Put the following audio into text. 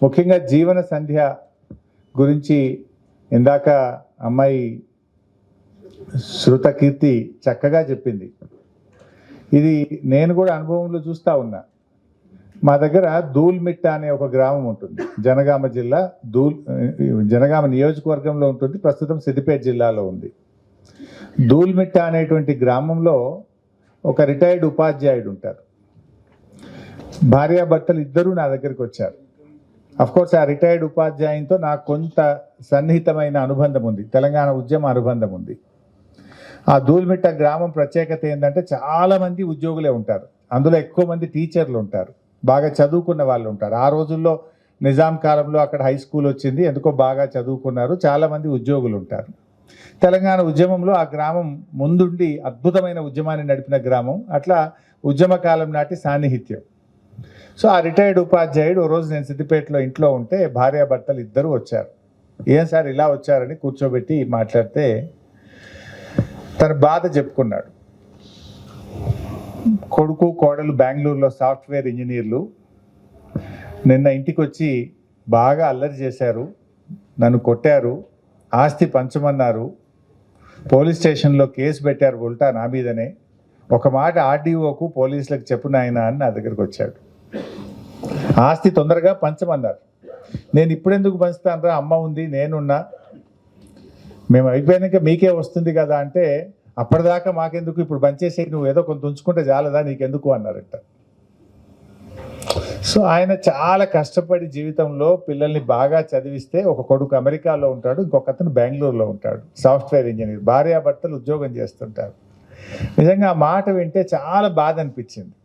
ముఖ్యంగా జీవన సంధ్య గురించి ఇందాక అమ్మాయి శృతకీర్తి చక్కగా చెప్పింది. ఇది నేను కూడా అనుభవంలో చూస్తూ ఉన్నా. మా దగ్గర దూల్మిట్ట అనే ఒక గ్రామం ఉంటుంది, జనగామ జిల్లా జనగామ నియోజకవర్గంలో ఉంటుంది, ప్రస్తుతం సిద్దిపేట జిల్లాలో ఉంది. దూల్మిట్ట అనేటువంటి గ్రామంలో ఒక రిటైర్డ్ ఉపాధ్యాయుడు ఉంటారు. భార్యాభర్తలు ఇద్దరూ నా దగ్గరికి వచ్చారు. అఫ్కోర్స్ ఆ రిటైర్డ్ ఉపాధ్యాయునితో నాకు కొంత సన్నిహితమైన అనుబంధం ఉంది, తెలంగాణ ఉద్యమ అనుబంధం ఉంది. ఆ దూల్మిట్ట గ్రామం ప్రత్యేకత ఏంటంటే చాలామంది ఉద్యోగులే ఉంటారు, అందులో ఎక్కువ మంది టీచర్లు ఉంటారు, బాగా చదువుకున్న వాళ్ళు ఉంటారు. ఆ రోజుల్లో నిజాం కాలంలో అక్కడ హై స్కూల్ వచ్చింది, ఎందుకో బాగా చదువుకున్నారు, చాలామంది ఉద్యోగులు ఉంటారు. తెలంగాణ ఉద్యమంలో ఆ గ్రామం ముందుండి అద్భుతమైన ఉద్యమాన్ని నడిపిన గ్రామం. అట్లా ఉద్యమ కాలం నాటి సాన్నిహిత్యం. సో ఆ రిటైర్డ్ ఉపాధ్యాయుడు ఓ రోజు నేను సిద్దిపేటలో ఇంట్లో ఉంటే భార్యాభర్తలు ఇద్దరు వచ్చారు. ఏం సార్ ఇలా వచ్చారని కూర్చోబెట్టి మాట్లాడితే తన బాధ చెప్పుకున్నాడు. కొడుకు కోడలు బెంగళూరులో సాఫ్ట్వేర్ ఇంజనీర్లు, నిన్న ఇంటికి వచ్చి బాగా అల్లరి చేశారు, నన్ను కొట్టారు, ఆస్తి పంచమన్నారు, పోలీస్ స్టేషన్లో కేసు పెట్టారు ఉల్టా నా మీదనే, ఒక మాట ఆర్డీఓకు పోలీసులకు చెప్పు నాయనా అని నా దగ్గరికి వచ్చాడు. ఆస్తి తొందరగా పంచమన్నారు. నేను ఇప్పుడెందుకు పంచుతాను రా, అమ్మ ఉంది, నేనున్నా, మేము అయిపోయాక మీకే వస్తుంది కదా అంటే, అప్పటిదాకా మాకెందుకు, ఇప్పుడు పంచేసే, నువ్వు ఏదో కొంత ఉంచుకుంటే చాలదా నీకెందుకు అన్నారట. సో ఆయన చాలా కష్టపడి జీవితంలో పిల్లల్ని బాగా చదివిస్తే, ఒక కొడుకు అమెరికాలో ఉంటాడు, ఇంకొక అతను బెంగళూరులో ఉంటాడు, సాఫ్ట్వేర్ ఇంజనీర్, భార్యాభర్తలు ఉద్యోగం చేస్తుంటారు. నిజంగా ఆ మాట వింటే చాలా బాధ అనిపించింది.